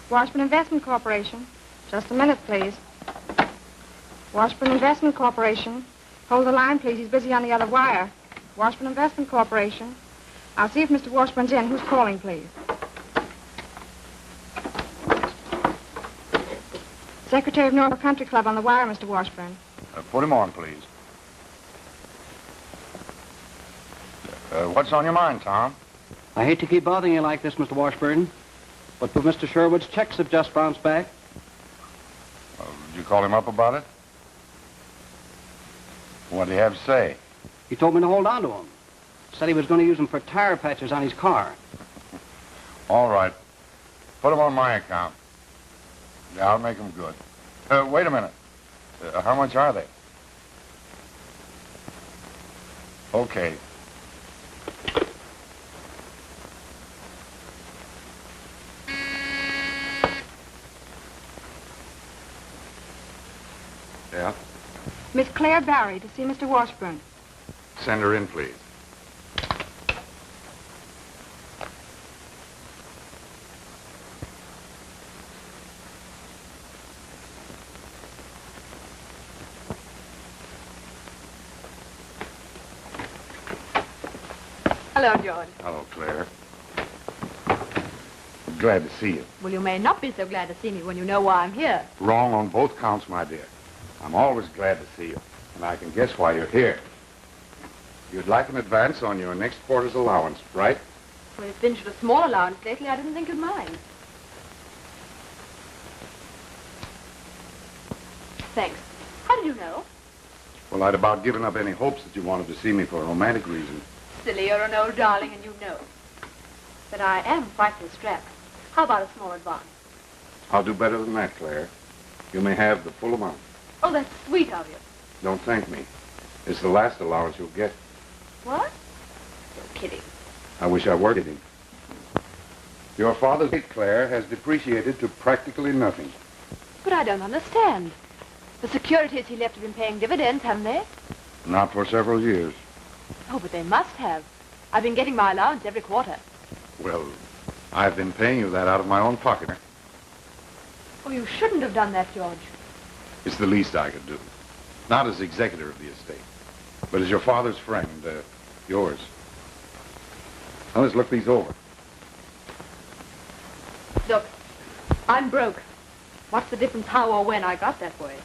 Washburn Investment Corporation. Just a minute, please. Washburn Investment Corporation. Hold the line, please. He's busy on the other wire. Washburn Investment Corporation. I'll see if Mr. Washburn's in. Who's calling, please? Secretary of North Country Club on the wire, Mr. Washburn. Put him on, please. What's on your mind, Tom? I hate to keep bothering you like this, Mr. Washburn, but Mr. Sherwood's checks have just bounced back. Did you call him up about it? What did he have to say? He told me to hold on to them. Said he was going to use them for tire patches on his car. All right. Put them on my account. Yeah, I'll make them good. Wait a minute. How much are they? Okay. Yeah? Miss Claire Barry to see Mr. Washburn. Send her in, please. Hello, George. Hello, Claire. Glad to see you. Well, you may not be so glad to see me when you know why I'm here. Wrong on both counts, my dear. I'm always glad to see you, and I can guess why you're here. You'd like an advance on your next quarter's allowance, right? Well, it's been a small allowance lately. I didn't think you'd mind. Thanks. How did you know? Well, I'd about given up any hopes that you wanted to see me for a romantic reason. Silly, you're an old darling, and you know. But I am frightfully strapped. How about a small advance? I'll do better than that, Claire. You may have the full amount. Oh, that's sweet of you. Don't thank me. It's the last allowance you'll get. What? You're kidding. I wish I were kidding. Your father's estate, Claire, has depreciated to practically nothing. But I don't understand. The securities he left have been paying dividends, haven't they? Not for several years. Oh, but they must have. I've been getting my allowance every quarter. Well, I've been paying you that out of my own pocket. Oh, you shouldn't have done that, George. It's the least I could do. Not as executor of the estate, but as your father's friend, yours. Now, let's look these over. Look, I'm broke. What's the difference how or when I got that way?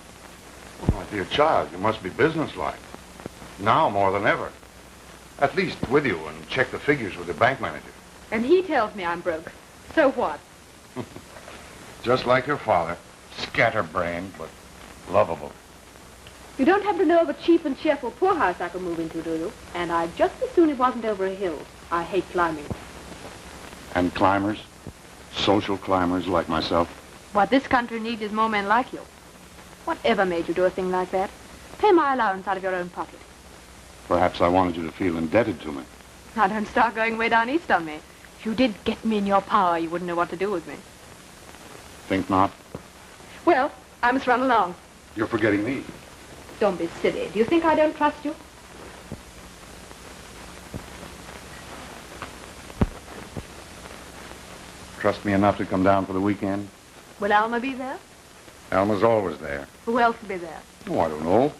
Oh, my dear child, you must be businesslike. Now more than ever. At least with you and check the figures with the bank manager. And he tells me I'm broke. So what? Just like your father. Scatterbrained, but lovable. You don't happen to know of a cheap and cheerful poorhouse I could move into, do you? And I'd just as soon it wasn't over a hill. I hate climbing. And climbers? Social climbers like myself? What this country needs is more men like you. Whatever made you do a thing like that? Pay my allowance out of your own pocket. Perhaps I wanted you to feel indebted to me. Now don't start going way down east on me. If you did get me in your power, you wouldn't know what to do with me. Think not? Well, I must run along. You're forgetting me. Don't be silly. Do you think I don't trust you? Trust me enough to come down for the weekend? Will Alma be there? Alma's always there. Who else will be there? Oh, I don't know.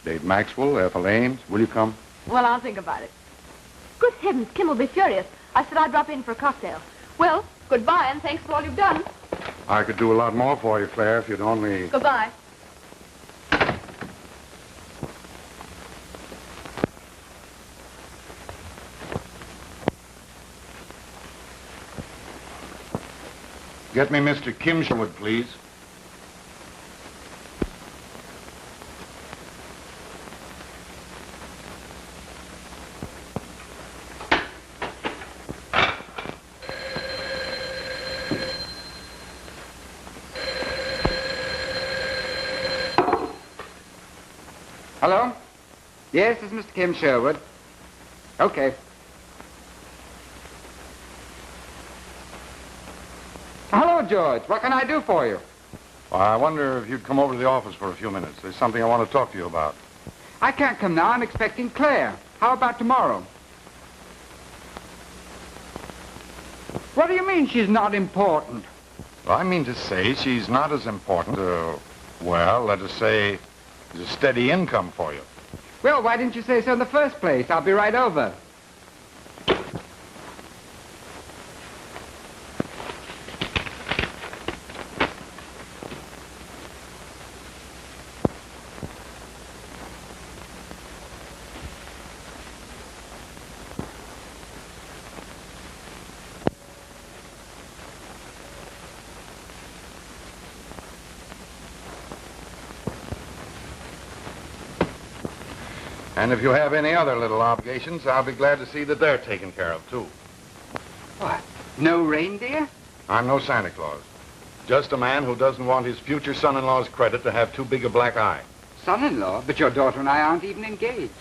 Dave Maxwell, Ethel Ames. Will you come? Well, I'll think about it. Good heavens, Kim will be furious. I said I'd drop in for a cocktail. Well, goodbye, and thanks for all you've done. I could do a lot more for you, Claire, if you'd only... Goodbye. Get me Mr. Kim Sherwood, please. Hello? Yes, this is Mr. Kim Sherwood. Okay. Hello, George. What can I do for you? Well, I wonder if you'd come over to the office for a few minutes. There's something I want to talk to you about. I can't come now. I'm expecting Claire. How about tomorrow? What do you mean she's not important? Well, I mean to say she's not as important, well, let us say, as a steady income for you. Well, why didn't you say so in the first place? I'll be right over. And if you have any other little obligations, I'll be glad to see that they're taken care of, too. What? No reindeer? I'm no Santa Claus. Just a man who doesn't want his future son-in-law's credit to have too big a black eye. Son-in-law? But your daughter and I aren't even engaged.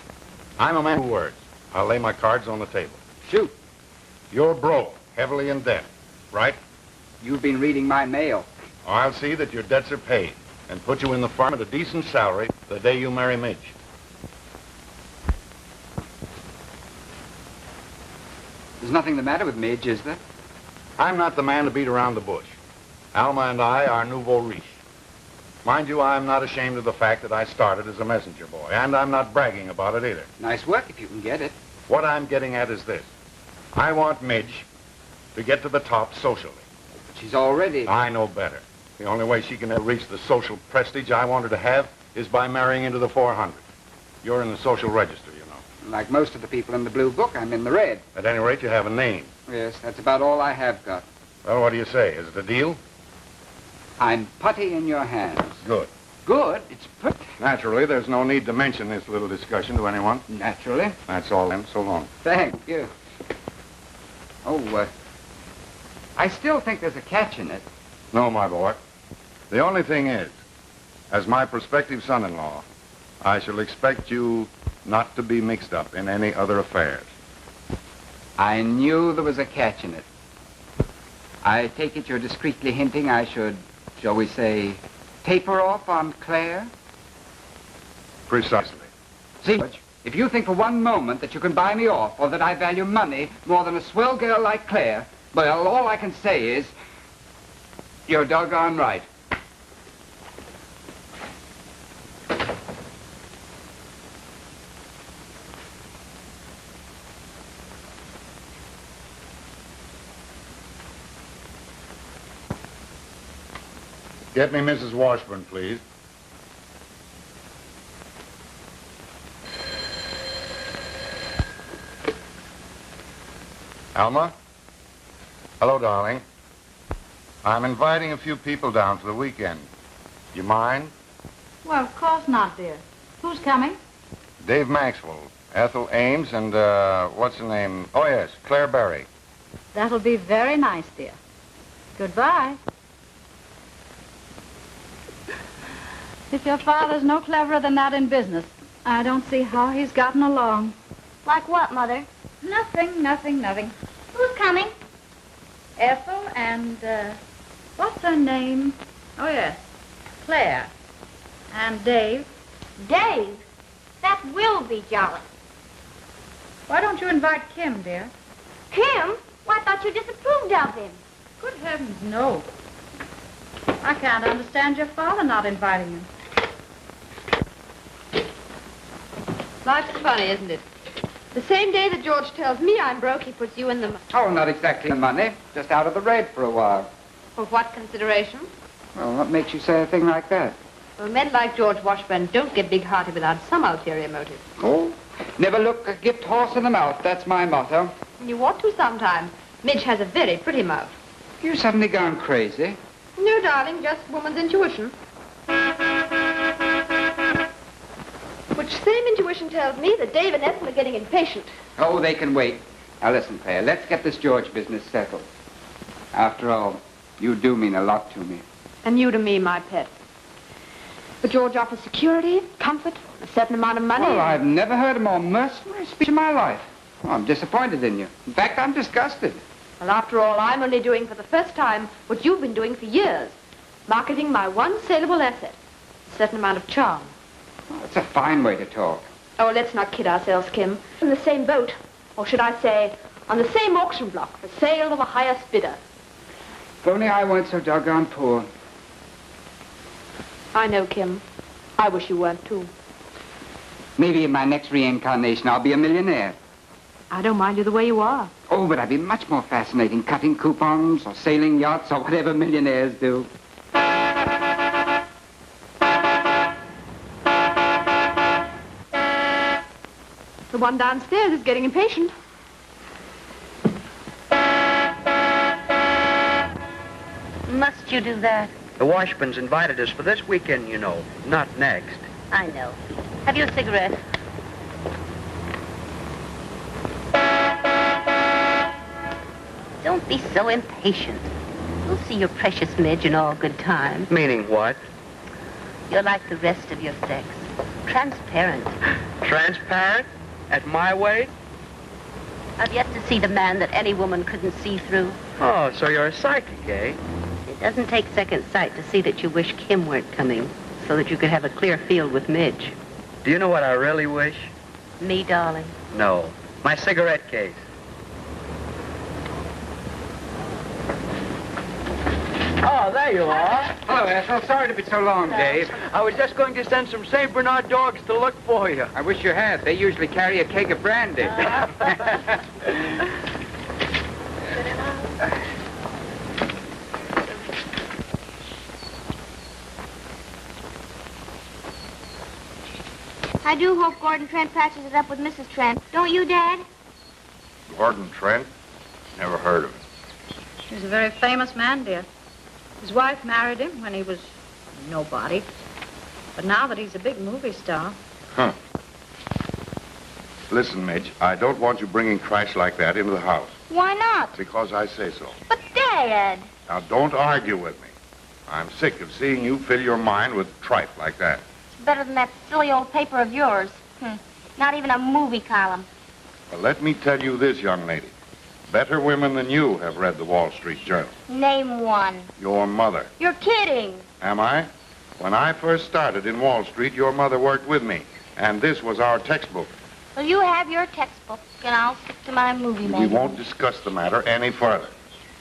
I'm a man of words. I'll lay my cards on the table. Shoot. You're broke, heavily in debt, right? You've been reading my mail. I'll see that your debts are paid and put you in the farm at a decent salary the day you marry Midge. There's nothing the matter with Midge, is there? I'm not the man to beat around the bush. Alma and I are nouveau riche. Mind you, I'm not ashamed of the fact that I started as a messenger boy, and I'm not bragging about it either. Nice work if you can get it. What I'm getting at is this. I want Midge to get to the top socially. But she's already... I know better. The only way she can ever reach the social prestige I want her to have is by marrying into the 400. You're in the social register, you know. Like most of the people in the blue book, I'm in the red. At any rate, you have a name. Yes, that's about all I have got. Well, what do you say? Is it a deal? I'm putty in your hands. Good. Good? It's put... Naturally, there's no need to mention this little discussion to anyone. Naturally. That's all then. So long. Thank you. Oh, I still think there's a catch in it. No, my boy. The only thing is, as my prospective son-in-law, I shall expect you not to be mixed up in any other affairs. I knew there was a catch in it. I take it you're discreetly hinting I should, shall we say, taper off on Claire? Precisely. See, George, if you think for one moment that you can buy me off or that I value money more than a swell girl like Claire, well, all I can say is, you're doggone right. Get me Mrs. Washburn, please. Alma? Hello, darling. I'm inviting a few people down for the weekend. You mind? Well, of course not, dear. Who's coming? Dave Maxwell, Ethel Ames, and, what's her name? Oh, yes, Claire Berry. That'll be very nice, dear. Goodbye. If your father's no cleverer than that in business, I don't see how he's gotten along. Like what, Mother? Nothing. Who's coming? Ethel and, what's her name? Oh, yes, Claire. And Dave. Dave? That will be jolly. Why don't you invite Kim, dear? Kim? Well, I thought you disapproved of him. Good heavens, no. I can't understand your father not inviting him. Life's funny, isn't it? The same day that George tells me I'm broke, he puts you in the... Oh, not exactly the money. Just out of the red for a while. For what consideration? Well, what makes you say a thing like that? Well, men like George Washburn don't get big-hearted without some ulterior motive. Oh, never look a gift horse in the mouth. That's my motto. You ought to sometime. Midge has a very pretty mouth. You suddenly gone crazy. No, darling, just woman's intuition. Which same intuition tells me that Dave and Ethel are getting impatient. Oh, they can wait. Now listen, Claire, let's get this George business settled. After all, you do mean a lot to me. And you to me, my pet. But George offers security, comfort, a certain amount of money. Well, I've never heard a more mercenary speech in my life. Oh, I'm disappointed in you. In fact, I'm disgusted. Well, after all, I'm only doing for the first time what you've been doing for years. Marketing my one saleable asset. A certain amount of charm. Oh, it's a fine way to talk. Oh, let's not kid ourselves, Kim. In the same boat, or should I say, on the same auction block for sale of the highest bidder. If only I weren't so doggone poor. I know, Kim. I wish you weren't, too. Maybe in my next reincarnation I'll be a millionaire. I don't mind you the way you are. Oh, but I'd be much more fascinating cutting coupons or sailing yachts or whatever millionaires do. The one downstairs is getting impatient. Must you do that? The Washburns invited us for this weekend, you know, not next. I know. Have you a cigarette? Don't be so impatient. We'll see your precious Midge in all good time. Meaning what? You're like the rest of your sex. Transparent. Transparent? At my weight? I've yet to see the man that any woman couldn't see through. Oh, so you're a psychic, eh? It doesn't take second sight to see that you wish Kim weren't coming, so that you could have a clear field with Midge. Do you know what I really wish? Me, darling. No. My cigarette case. Oh, there you are. Hello, Ethel. Sorry to be so long, Dave. I was just going to send some St. Bernard dogs to look for you. I wish you had. They usually carry a keg of brandy. I do hope Gordon Trent patches it up with Mrs. Trent. Don't you, Dad? Gordon Trent? Never heard of him. He's a very famous man, dear. His wife married him when he was nobody. But now that he's a big movie star... Huh. Listen, Midge, I don't want you bringing trash like that into the house. Why not? Because I say so. But, Dad... Now, don't argue with me. I'm sick of seeing you fill your mind with tripe like that. It's better than that silly old paper of yours. Not even a movie column. Well, let me tell you this, young lady. Better women than you have read the Wall Street Journal. Name one. Your mother. You're kidding. Am I? When I first started in Wall Street, your mother worked with me, and this was our textbook. Well, you have your textbook, and I'll stick to my movie magazine. We won't discuss the matter any further.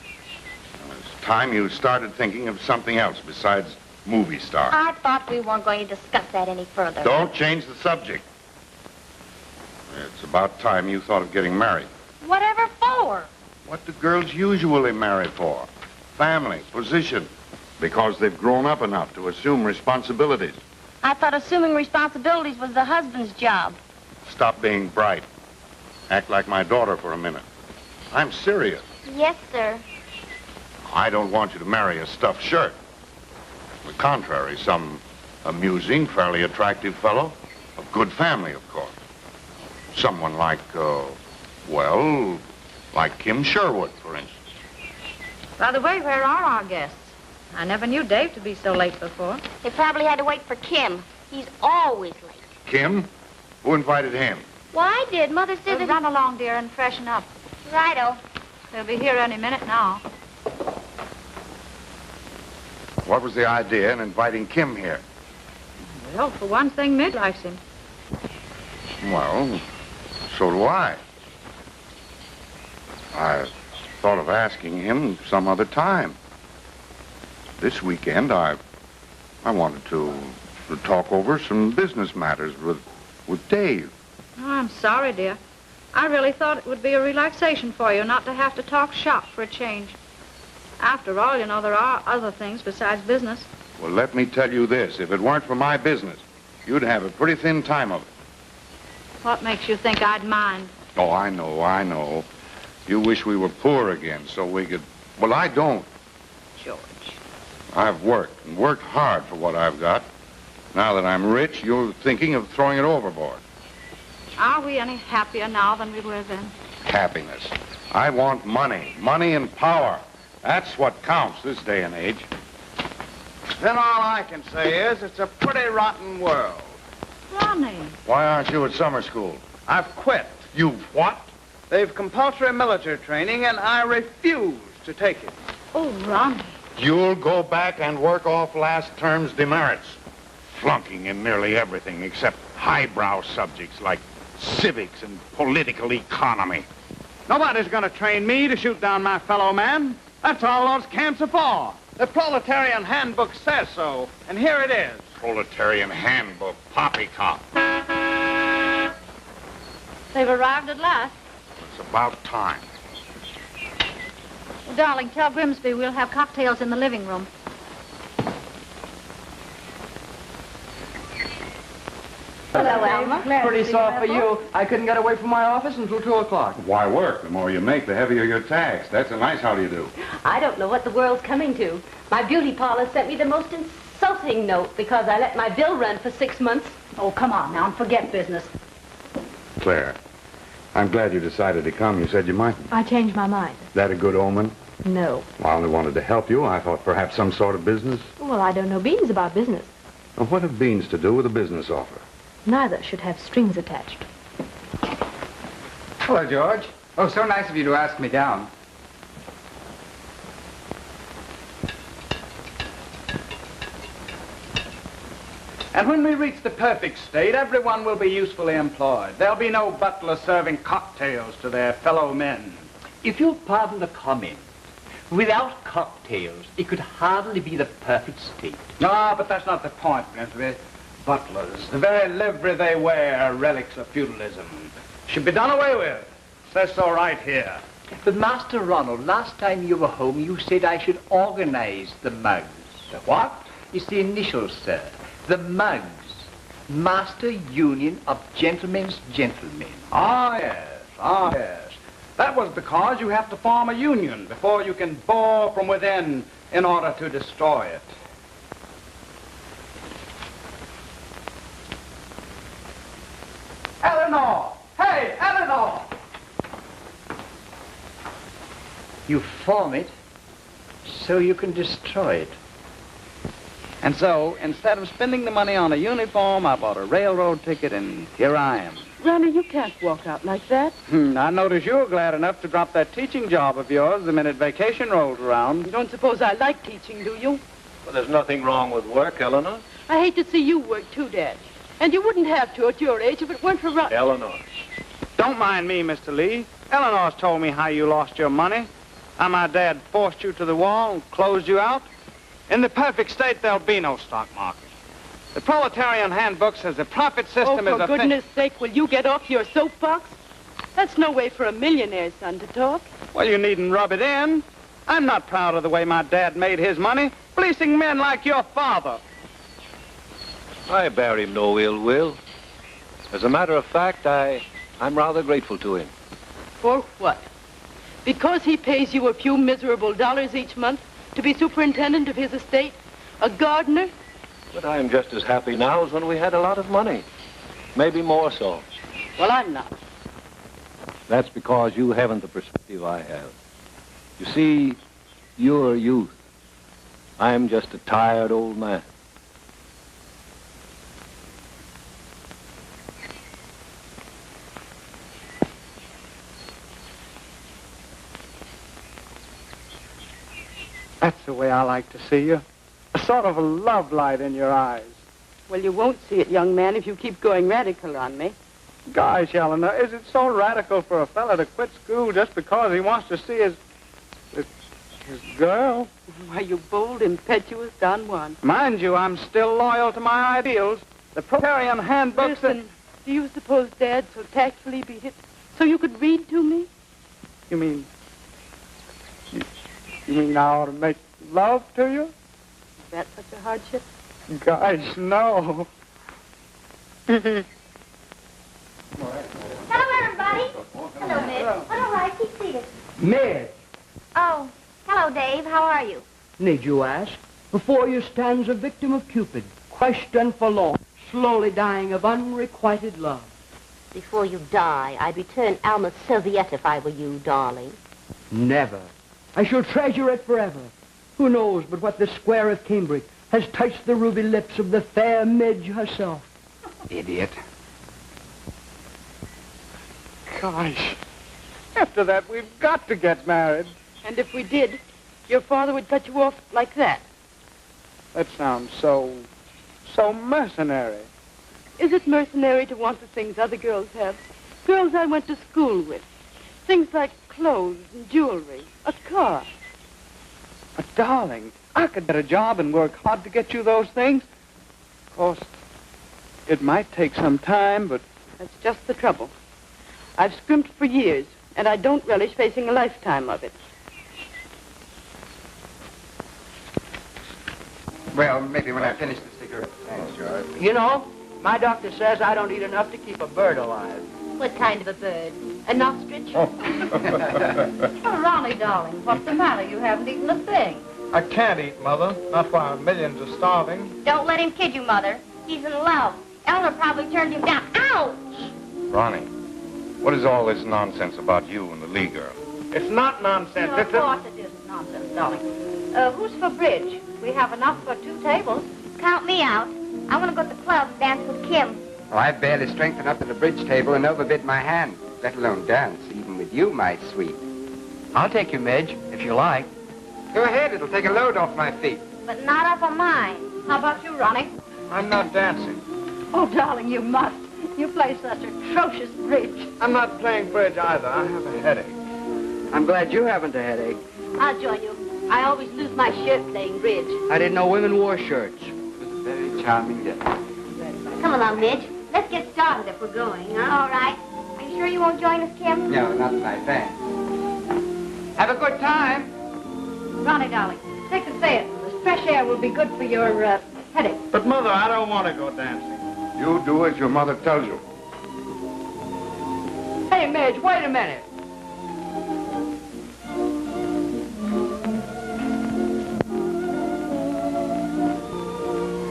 It's time you started thinking of something else besides movie star. I thought we weren't going to discuss that any further. Don't change the subject. It's about time you thought of getting married. Whatever for? What do girls usually marry for? Family, position. Because they've grown up enough to assume responsibilities. I thought assuming responsibilities was the husband's job. Stop being bright. Act like my daughter for a minute. I'm serious. Yes, sir. I don't want you to marry a stuffed shirt. On the contrary, some amusing, fairly attractive fellow. Of good family, of course. Someone like, well, like Kim Sherwood, for instance. By the way, where are our guests? I never knew Dave to be so late before. They probably had to wait for Kim. He's always late. Kim? Who invited him? Well, I did. Mother said that... Run along, dear, and freshen up. Righto. They'll be here any minute now. What was the idea in inviting Kim here? Well, for one thing, Midge likes him. Well, so do I. I thought of asking him some other time. This weekend, I wanted to talk over some business matters with Dave. Oh, I'm sorry, dear. I really thought it would be a relaxation for you not to have to talk shop for a change. After all, you know, there are other things besides business. Well, let me tell you this. If it weren't for my business, you'd have a pretty thin time of it. What makes you think I'd mind? Oh, I know. You wish we were poor again so we could... Well, I don't. George. I've worked, and worked hard for what I've got. Now that I'm rich, you're thinking of throwing it overboard. Are we any happier now than we were then? Happiness. I want money. Money and power. That's what counts this day and age. Then all I can say is it's a pretty rotten world. Ronnie. Why aren't you at summer school? I've quit. You've what? They've compulsory military training, and I refuse to take it. Oh, Ronnie. You'll go back and work off last term's demerits. Flunking in nearly everything except highbrow subjects like civics and political economy. Nobody's going to train me to shoot down my fellow man. That's all those camps are for. The proletarian handbook says so, and here it is. Proletarian handbook, poppycock. They've arrived at last. It's about time. Well, darling, tell Grimsby we'll have cocktails in the living room. Hello, Alma. Pretty soft for you. I couldn't get away from my office until 2 o'clock. Why work? The more you make, the heavier your tax. That's a nice how do you do. I don't know what the world's coming to. My beauty parlor sent me the most insulting note because I let my bill run for 6 months. Oh, come on now and forget business. Claire, I'm glad you decided to come. You said you might. I changed my mind. That a good omen? No. I only wanted to help you. I thought perhaps some sort of business. Well, I don't know beans about business. Well, what have beans to do with a business offer? Neither should have strings attached. Hello, George. Oh, so nice of you to ask me down. And when we reach the perfect state, everyone will be usefully employed. There'll be no butler serving cocktails to their fellow men. If you'll pardon the comment, without cocktails, it could hardly be the perfect state. No, but that's not the point, Grimsby. Butlers, the very livery they wear are relics of feudalism. Should be done away with. Says so right here. But Master Ronald, last time you were home, you said I should organize the mugs. The what? It's the initials, sir. The mugs. Master Union of Gentlemen's Gentlemen. Ah, yes. Ah, yes. That was because you have to form a union before you can bore from within in order to destroy it. Eleanor! Hey, Eleanor! You form it so you can destroy it. And so, instead of spending the money on a uniform, I bought a railroad ticket, and here I am. Ronnie, you can't walk out like that. I notice you were glad enough to drop that teaching job of yours the minute vacation rolls around. You don't suppose I like teaching, do you? Well, there's nothing wrong with work, Eleanor. I hate to see you work too, Dad. And you wouldn't have to at your age if it weren't for Ronnie. Eleanor. Don't mind me, Mr. Lee. Eleanor's told me how you lost your money, how my dad forced you to the wall and closed you out. In the perfect state, there'll be no stock market. The proletarian handbook says the profit system is Oh, for goodness sake, will you get off your soapbox? That's no way for a millionaire's son to talk. Well, you needn't rub it in. I'm not proud of the way my dad made his money, fleecing men like your father. I bear him no ill will. As a matter of fact, I'm rather grateful to him. For what? Because he pays you a few miserable dollars each month to be superintendent of his estate? A gardener? But I am just as happy now as when we had a lot of money. Maybe more so. Well, I'm not. That's because you haven't the perspective I have. You see, you're youth. I'm just a tired old man. That's the way I like to see you. A sort of a love light in your eyes. Well, you won't see it, young man, if you keep going radical on me. Gosh, Eleanor, is it so radical for a fella to quit school just because he wants to see his girl? Why, you bold, impetuous Don Juan. Mind you, I'm still loyal to my ideals. The proletarian handbook Listen, do you suppose Dad so tactfully beat it so you could read to me? You mean I ought to make love to you? Is that such a hardship? Gosh, no. Hello, everybody. Hello, Miss. Oh, all right, keep seated. Miss. Oh, hello, Dave. How are you? Need you ask? Before you stands a victim of Cupid, crushed and forlorn, slowly dying of unrequited love. Before you die, I'd return Alma's serviette if I were you, darling. Never. I shall treasure it forever. Who knows but what the square of cambric has touched the ruby lips of the fair Midge herself. Idiot. Gosh. After that, we've got to get married. And if we did, your father would cut you off like that. That sounds so mercenary. Is it mercenary to want the things other girls have? Girls I went to school with. Things like clothes and jewelry, a car. But, darling, I could get a job and work hard to get you those things. Of course, it might take some time, but... That's just the trouble. I've scrimped for years, and I don't relish facing a lifetime of it. Well, maybe when I finish the cigarette. Thanks, George. You know, my doctor says I don't eat enough to keep a bird alive. What kind of a bird? An ostrich? Oh, Ronnie, darling, what's the matter? You haven't eaten a thing. I can't eat, Mother. Not while millions are starving. Don't let him kid you, Mother. He's in love. Eleanor probably turned him down. Ouch! Ronnie, what is all this nonsense about you and the Lee girl? It's not nonsense. No, of course it isn't nonsense, darling. Who's for bridge? We have enough for 2 tables. Count me out. I want to go to the club and dance with Kim. Well, I've barely strengthened up to the bridge table and overbid my hand, let alone dance, even with you, my sweet. I'll take you, Midge, if you like. Go ahead, it'll take a load off my feet. But not off of mine. How about you, Ronnie? I'm not dancing. Oh, darling, you must. You play such atrocious bridge. I'm not playing bridge either. I have a headache. I'm glad you haven't a headache. I'll join you. I always lose my shirt playing bridge. I didn't know women wore shirts. It was a very charming day. Come along, Midge. Let's get started if we're going, huh? All right. Are you sure you won't join us, Kim? No, not my fan. Have a good time. Ronnie, darling, take the theater. The fresh air will be good for your headache. But, Mother, I don't want to go dancing. You do as your mother tells you. Hey, Midge, wait a minute.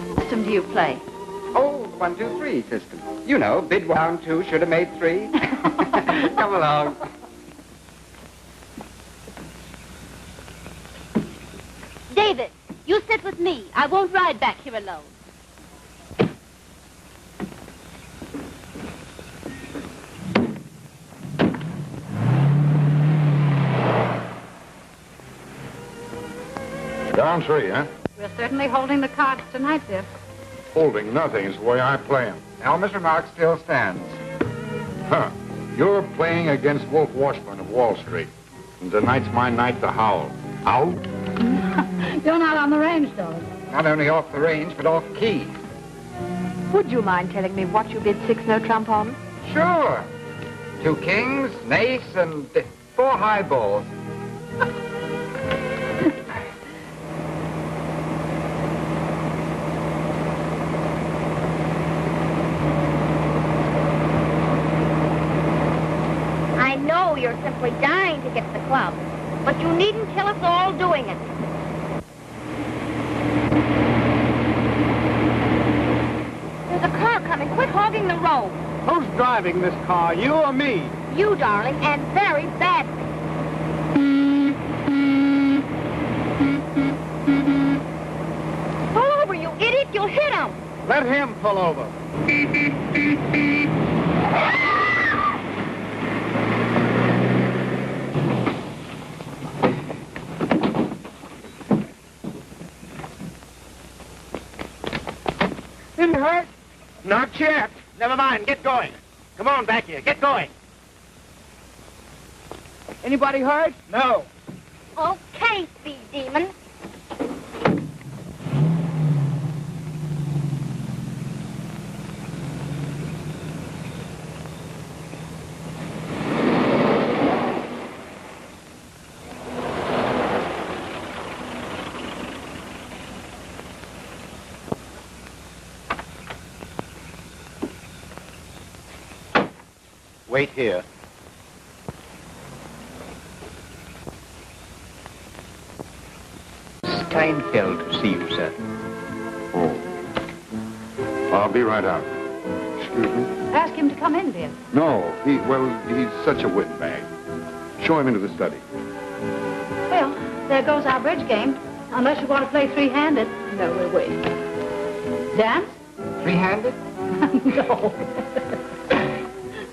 What system do you play? Oh, 1, 2, 3 system. You know, bid 1, 2, should have made 3. Come along. David, you sit with me. I won't ride back here alone. Down 3, huh? We're certainly holding the cards tonight, dear. Holding nothing is the way I play 'em. Elmer's remark still stands. Huh. You're playing against Wolf Washburn of Wall Street. And tonight's my night to howl. Out? You're not on the range, darling. Not only off the range, but off key. Would you mind telling me what you bid 6 no trump on? Sure. 2 kings, an ace, and 4 high balls. I know you're simply dying to get to the club, but you needn't kill us all doing it. There's a car coming. Quit hogging the road. Who's driving this car, you or me? You, darling, and very badly. Pull over, you idiot. You'll hit him. Let him pull over. Didn't hurt? Not yet. Never mind. Get going. Come on back here. Get going. Anybody hurt? No. Okay, speed demon. Wait here. Seinfeld to see you, sir. Oh. I'll be right out. Excuse me? Ask him to come in, Bill. No, he's such a windbag. Show him into the study. Well, there goes our bridge game. Unless you want to play three-handed. No, we'll wait. Dance? Three-handed? No.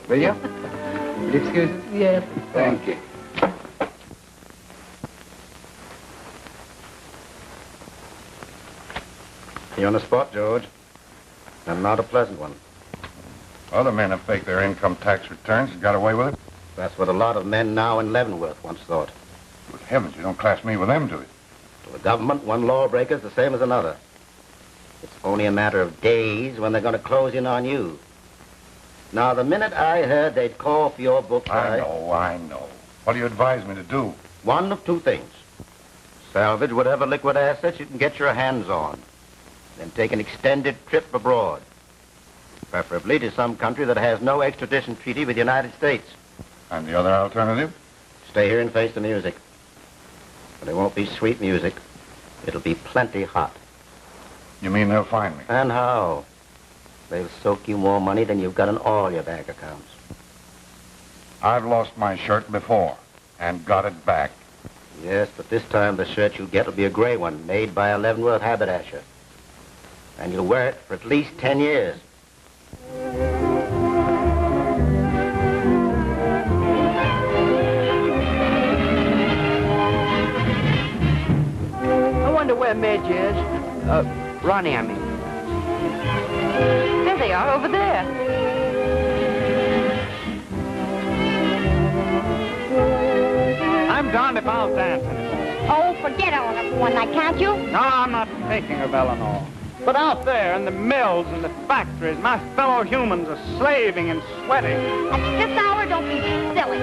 Will you? Will you excuse us? Yes. Thank you. You on the spot, George? And not a pleasant one. Other men have faked their income tax returns and got away with it. That's what a lot of men now in Leavenworth once thought. Good heavens, you don't class me with them, do you? To the government, one lawbreaker's the same as another. It's only a matter of days when they're going to close in on you. Now, the minute I heard they'd call for your books, I know. What do you advise me to do? One of two things. Salvage whatever liquid assets you can get your hands on. Then take an extended trip abroad. Preferably to some country that has no extradition treaty with the United States. And the other alternative? Stay here and face the music. But it won't be sweet music. It'll be plenty hot. You mean they'll find me? And how? They'll soak you more money than you've got in all your bank accounts. I've lost my shirt before and got it back. Yes, but this time the shirt you'll get will be a gray one made by a Leavenworth haberdasher. And you'll wear it for at least 10 years. I wonder where Midge is. Ronnie, I mean. There they are, over there. I'm darned if I'll dance anymore. Oh, forget Eleanor for one night, can't you? No, I'm not thinking of Eleanor. But out there in the mills and the factories, my fellow humans are slaving and sweating. At this hour, don't be silly.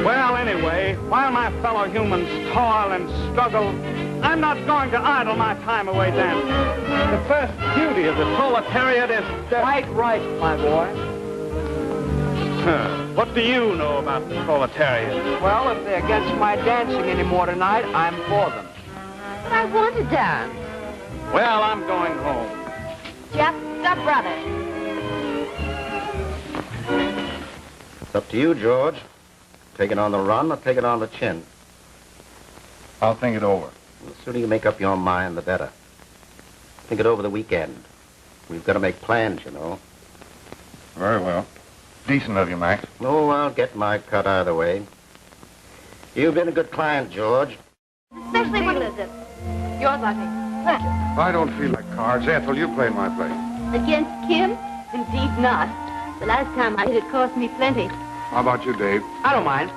Well, anyway, while my fellow humans toil and struggle, I'm not going to idle my time away dancing. The first duty of the proletariat is Quite right, my boy. What do you know about the proletariat? Well, if they're against my dancing anymore tonight, I'm for them. But I want to dance. Well, I'm going home. Just the brother. It's up to you, George. Take it on the run or take it on the chin. I'll think it over. The sooner you make up your mind, the better. Think it over the weekend. We've got to make plans, you know. Very well. Decent of you, Max. Oh, I'll get my cut either way. You've been a good client, George. Especially when... is it? Yours, I think. I don't feel like cards. Ethel, you play my place. Against Kim? Indeed not. The last time I did it cost me plenty. How about you, Dave? I don't mind.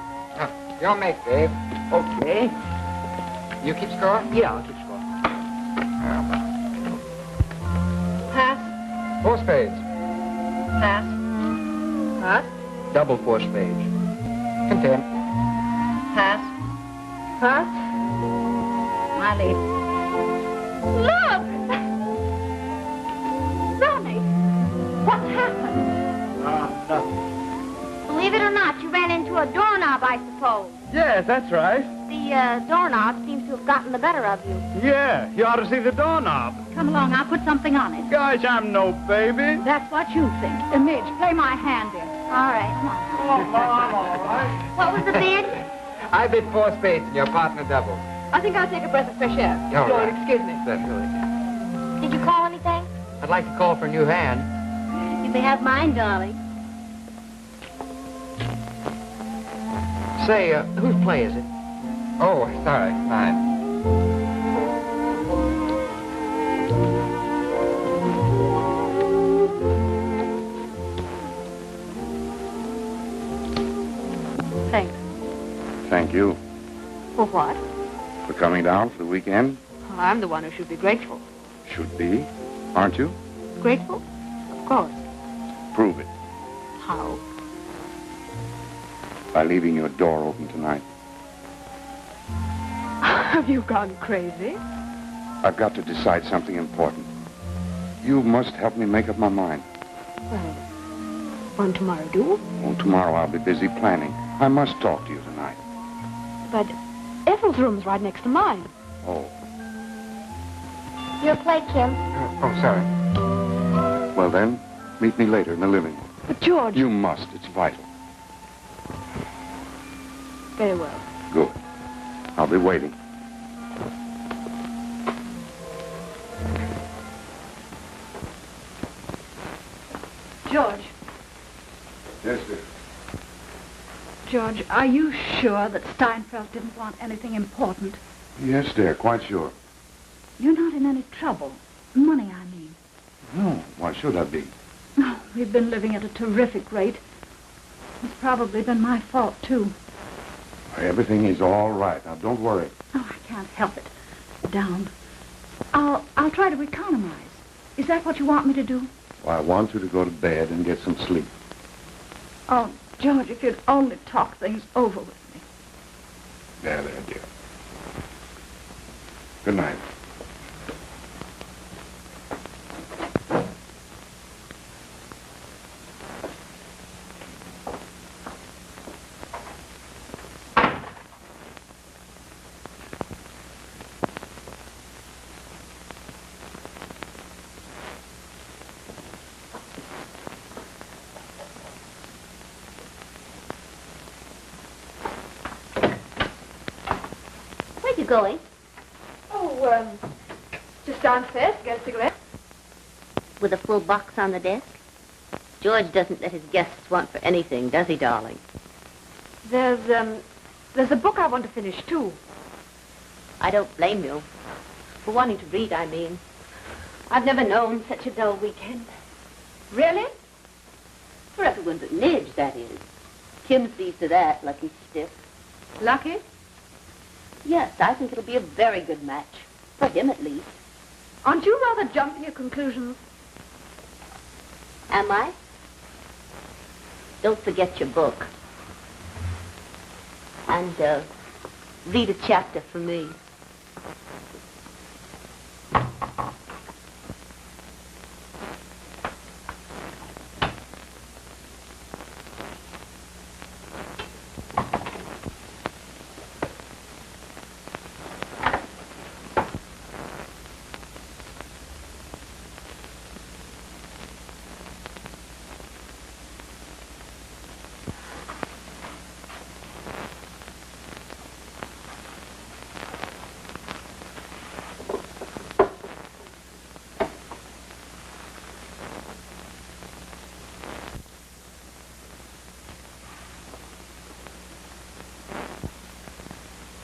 You'll make, Dave. Okay. You keep score? Yeah, I'll keep score. Pass. Four spades. Pass. Pass. Double four spades. Content. Pass. Pass. My lead. Look! Ronnie, what happened? Nothing. Believe it or not, you ran into a doorknob, I suppose. Yes, that's right. The doorknob seems to have gotten the better of you. Yeah, you ought to see the doorknob. Come along, I'll put something on it. Gosh, I'm no baby. That's what you think. Midge, play my hand, dear. All right, come on. What was the bid? I bid four spades and your partner double. I think I'll take a breath of fresh air. All Lord, right. excuse me. Certainly. Did you call anything? I'd like to call for a new hand. You may have mine, darling. Say, whose play is it? Oh, sorry. Mine. Thanks. Thank you For what? for coming down for the weekend. Well, I'm the one who should be grateful. Should be, aren't you? Grateful? Of course. Prove it How? by leaving your door open tonight. Have you gone crazy? I've got to decide something important. You must help me make up my mind. Well, won't tomorrow do? Oh, tomorrow I'll be busy planning. I must talk to you tonight. But Ethel's room's right next to mine. Oh. Your plate, Kim. Oh, sorry. Well, then, meet me later in the living room. But, George... You must. It's vital. Very well. Good. I'll be waiting. George. Yes, dear. George, are you sure that Steinfeld didn't want anything important? Yes, dear, quite sure. You're not in any trouble. Money, I mean. No, why should I be? Oh, we've been living at a terrific rate. It's probably been my fault, too. Everything is all right. Now, don't worry. Oh, I can't help it. Down. I'll try to economize. Is that what you want me to do? Well, I want you to go to bed and get some sleep. Oh, George, if you'd only talk things over with me. There, dear. Good night. Where you going? Oh, just downstairs to get a cigarette. With a full box on the desk? George doesn't let his guests want for anything, does he, darling? There's a book I want to finish, too. I don't blame you. For wanting to read, I mean. I've never known such a dull weekend. Really? For everyone but Midge, that is. Kim sees to that, lucky stiff. Lucky? Yes, I think it'll be a very good match. For him, at least. Aren't you rather jumping at conclusions? Am I? Don't forget your book. And, read a chapter for me.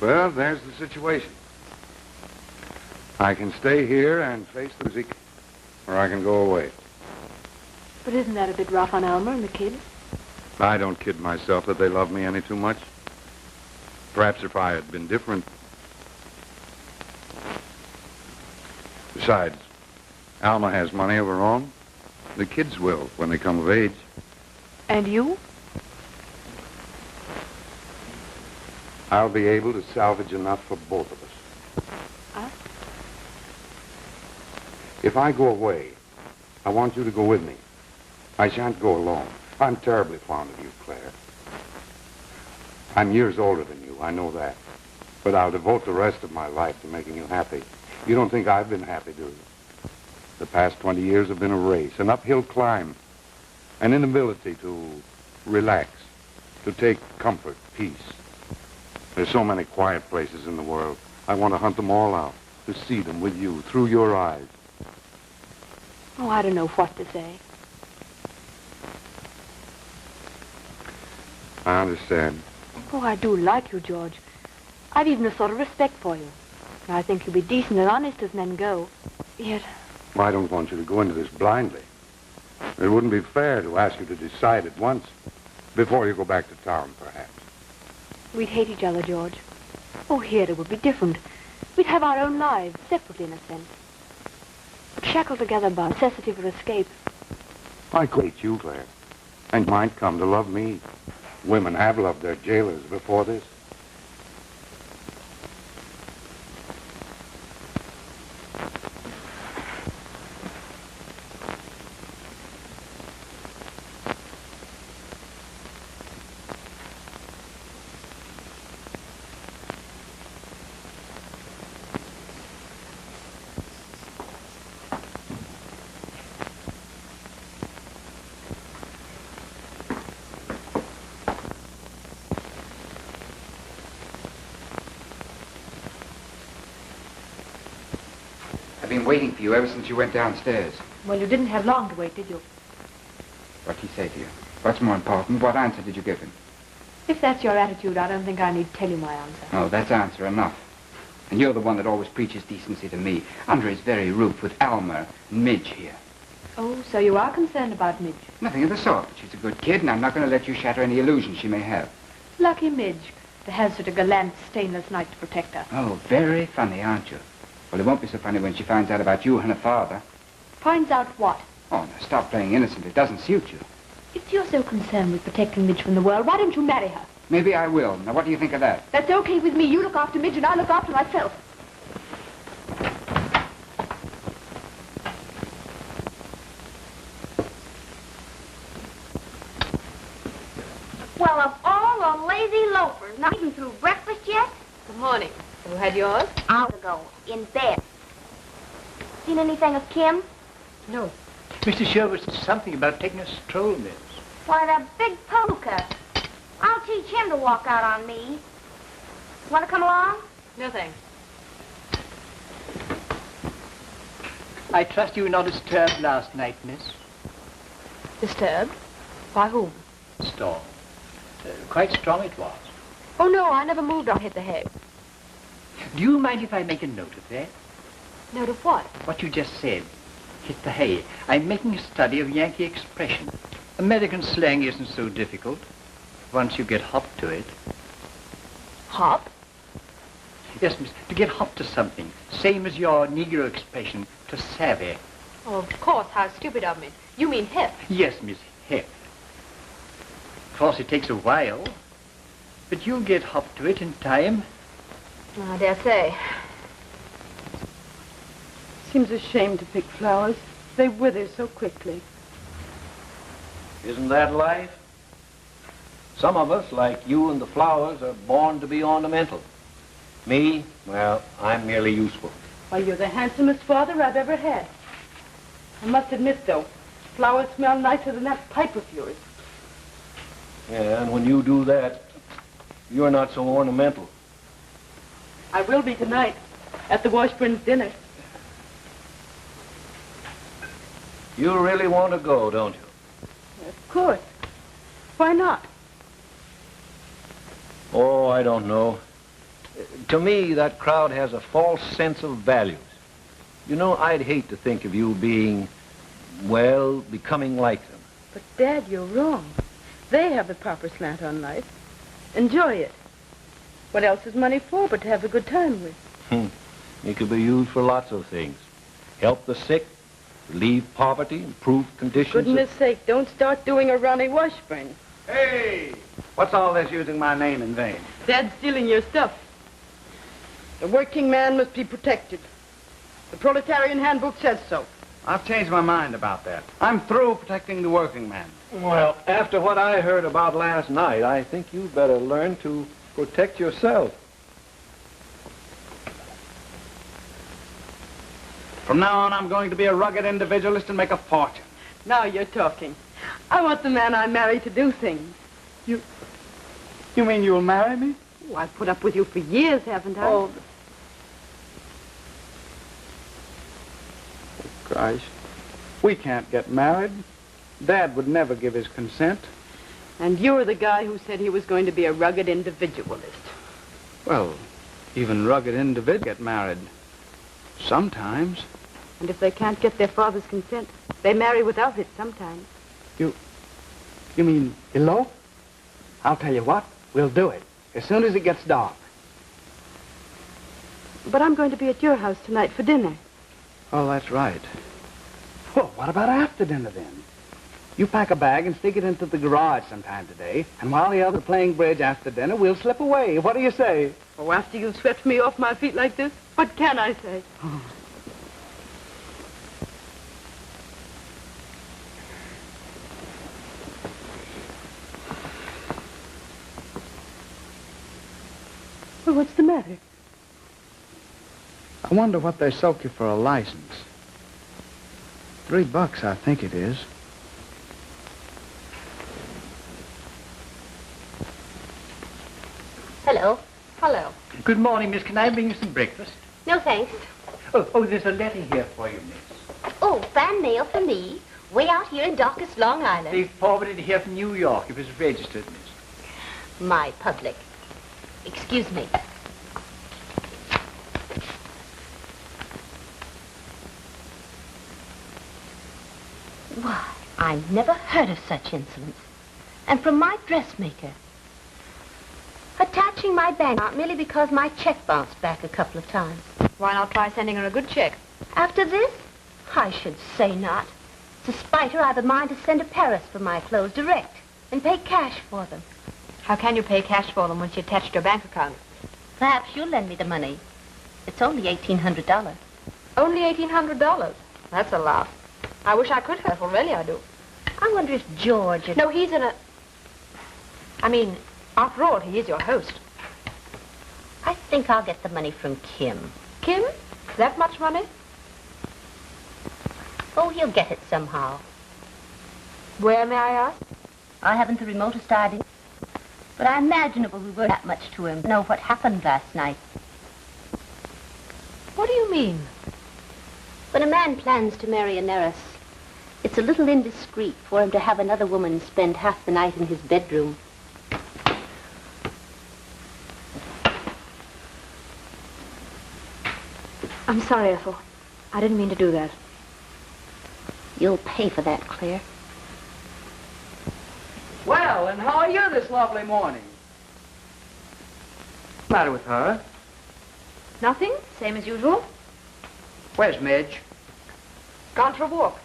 Well, there's the situation. I can stay here and face the music, or I can go away. But isn't that a bit rough on Elmer and the kids? I don't kid myself that they love me any too much. Perhaps if I had been different. Besides, Alma has money of her own. The kids will when they come of age. And you? I'll be able to salvage enough for both of us. Us? If I go away, I want you to go with me. I shan't go alone. I'm terribly fond of you, Claire. I'm years older than you, I know that. But I'll devote the rest of my life to making you happy. You don't think I've been happy, do you? The past 20 years have been a race, an uphill climb, an inability to relax, to take comfort, peace. There's so many quiet places in the world. I want to hunt them all out, to see them with you, through your eyes. Oh, I don't know what to say. I understand. Oh, I do like you, George. I've even a sort of respect for you. I think you'll be decent and honest as men go. Yet... Well, I don't want you to go into this blindly. It wouldn't be fair to ask you to decide at once, before you go back to town, perhaps. We'd hate each other, George. Oh, here it would be different. We'd have our own lives, separately in a sense. But shackled together by necessity for escape. I could hate you, Claire. And you might come to love me. Women have loved their jailers before this. been waiting for you ever since you went downstairs. Well, you didn't have long to wait, did you? What'd he say to you? What's more important? What answer did you give him? If that's your attitude, I don't think I need to tell you my answer. Oh, that's answer enough. And you're the one that always preaches decency to me, under his very roof, with Alma and Midge here. Oh, so you are concerned about Midge? Nothing of the sort. She's a good kid, and I'm not going to let you shatter any illusions she may have. Lucky Midge, to have such a gallant, stainless knight to protect her. Oh, very funny, aren't you? Well, it won't be so funny when she finds out about you and her father. Finds out what? Oh, now stop playing innocent. It doesn't suit you. If you're so concerned with protecting Midge from the world, why don't you marry her? Maybe I will. Now, what do you think of that? That's okay with me. You look after Midge and I look after myself. Well, of all the lazy loafers, not even through breakfast yet? Good morning. Who had yours? Hours ago, in bed. Seen anything of Kim? No. Mr. Sherwood said something about taking a stroll, miss. Why, the big poker. I'll teach him to walk out on me. Want to come along? No, thanks. I trust you were not disturbed last night, miss. Disturbed? By whom? Storm. Quite strong it was. Oh, no, I never moved or hit the hay. Do you mind if I make a note of that? Note of what? What you just said. Hit the hay. I'm making a study of Yankee expression. American slang isn't so difficult once you get hop to it. Hop? Yes, miss, to get hop to something. Same as your Negro expression, to savvy. Oh, of course, how stupid of me. You mean hip. Yes, miss, hip. Of course, it takes a while, but you'll get hop to it in time. I dare say. Seems a shame to pick flowers. They wither so quickly. Isn't that life? Some of us, like you and the flowers, are born to be ornamental. Me, well, I'm merely useful. Why, you're the handsomest father I've ever had. I must admit, though, flowers smell nicer than that pipe of yours. Yeah, and when you do that, you're not so ornamental. I will be tonight at the Washburn's dinner. You really want to go, don't you? Of course. Why not? Oh, I don't know. To me, that crowd has a false sense of values. You know, I'd hate to think of you being, well, becoming like them. But, Dad, you're wrong. They have the proper slant on life. Enjoy it. What else is money for but to have a good time with? It could be used for lots of things. Help the sick, relieve poverty, improve conditions. Goodness sake, don't start doing a Ronnie Washburn. Hey! What's all this using my name in vain? Dad's stealing your stuff. The working man must be protected. The proletarian handbook says so. I've changed my mind about that. I'm through protecting the working man. Well, after what I heard about last night, I think you better learn to protect yourself. From now on, I'm going to be a rugged individualist and make a fortune. Now you're talking. I want the man I marry to do things. You mean you'll marry me? Oh, I've put up with you for years, haven't I? Oh. Christ. We can't get married. Dad would never give his consent. And you're the guy who said he was going to be a rugged individualist. Well, even rugged individuals get married. Sometimes. And if they can't get their father's consent, they marry without it sometimes. You mean elope? I'll tell you what, we'll do it as soon as it gets dark. But I'm going to be at your house tonight for dinner. Oh, that's right. Well, what about after dinner then? You pack a bag and stick it into the garage sometime today, and while the others are playing bridge after dinner, we'll slip away. What do you say? Oh, after you've swept me off my feet like this, what can I say? Well, what's the matter? I wonder what they soak you for a license. $3, I think it is. Hello. Hello. Good morning, miss. Can I bring you some breakfast? No, thanks. Oh, there's a letter here for you, miss. Oh, fan mail for me? Way out here in darkest Long Island. They forwarded it here from New York. It was registered, miss. My public. Excuse me. Why, I never heard of such insolence. And from my dressmaker. Attaching my bank account merely because my check bounced back a couple of times. Why not try sending her a good check? After this? I should say not. To spite her, I've a mind to send to Paris for my clothes direct and pay cash for them. How can you pay cash for them when she attached your bank account? Perhaps you'll lend me the money. It's only $1,800. Only $1,800? That's a lot. I wish I could have. Well, really, I do. I wonder if George... No, he's in a... I mean, after all, he is your host. I think I'll get the money from Kim. Kim? That much money? Oh, he'll get it somehow. Where, may I ask? I haven't the remotest idea. But I imagine it will be worth that much to him to know what happened last night. What do you mean? When a man plans to marry an heiress, it's a little indiscreet for him to have another woman spend half the night in his bedroom. I'm sorry, Ethel. I didn't mean to do that. You'll pay for that, Claire. Well, and how are you this lovely morning? What's the matter with her? Nothing. Same as usual. Where's Midge? Gone for a walk.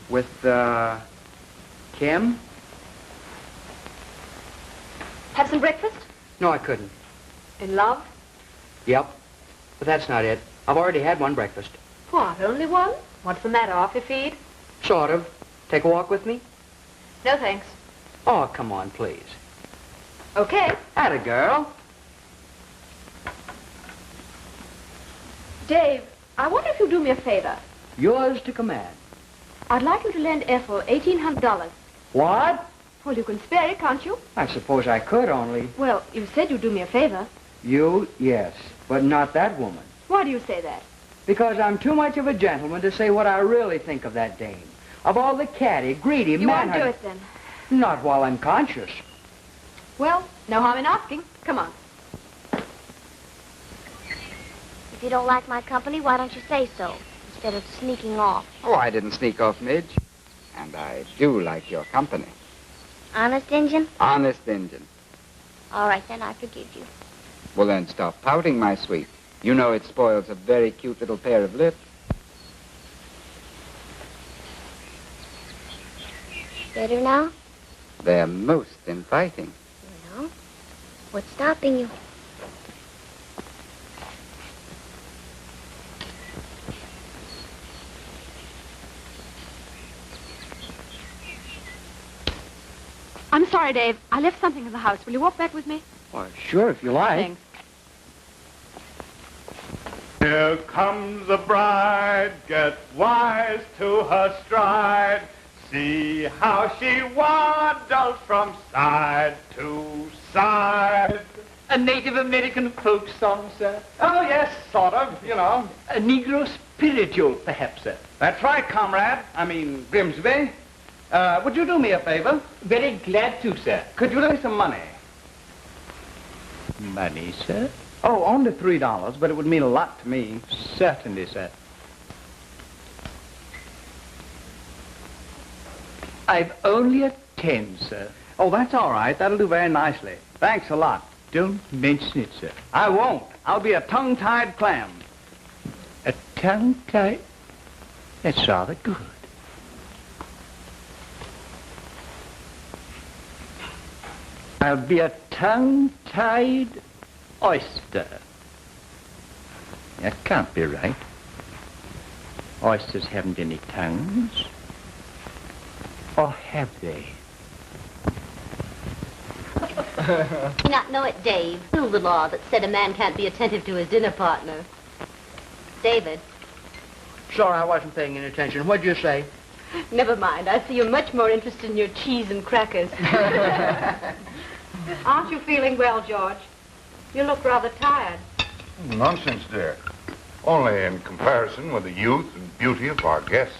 With, Kim? Have some breakfast? No, I couldn't. In love? Yep. But that's not it. I've already had one breakfast. What, only one? What's the matter, off your feed? Sort of. Take a walk with me? No, thanks. Oh, come on, please. Okay. Atta girl. Dave, I wonder if you'll do me a favor. Yours to command. I'd like you to lend Ethel $1,800. What? Well, you can spare it, can't you? I suppose I could, only... Well, you said you'd do me a favor. You, yes. But not that woman. Why do you say that? Because I'm too much of a gentleman to say what I really think of that dame. Of all the catty, greedy, You won't do manhunted... it, then. Not while I'm conscious. Well, no harm in asking. Come on. If you don't like my company, why don't you say so, instead of sneaking off? Oh, I didn't sneak off, Midge. And I do like your company. Honest, Injun? Honest Injun. All right, then, I forgive you. Well, then stop pouting, my sweet. You know it spoils a very cute little pair of lips. Better now? They're most inviting. Well, what's stopping you? I'm sorry, Dave. I left something in the house. Will you walk back with me? Why, sure, if you like. Thanks. Here comes the bride, get wise to her stride. See how she waddles from side to side. A Native American folk song, sir. Oh, yes, sort of, you know. A Negro spiritual, perhaps, sir. That's right, comrade. I mean, Grimsby. Would you do me a favor? Very glad to, sir. Could you lend me some money? Money, sir? Oh, only $3, but it would mean a lot to me. Certainly, sir. I've only a 10, sir. Oh, that's all right. That'll do very nicely. Thanks a lot. Don't mention it, sir. I won't. I'll be a tongue-tied clam. A tongue-tied? That's rather good. I'll be a tongue-tied oyster. That can't be right. Oysters haven't any tongues. Or have they? You not know it, Dave. Knew the law that said a man can't be attentive to his dinner partner. David. Sorry, I wasn't paying any attention. What'd you say? Never mind. I see you're much more interested in your cheese and crackers. Aren't you feeling well, George? You look rather tired. Nonsense, dear. Only in comparison with the youth and beauty of our guests.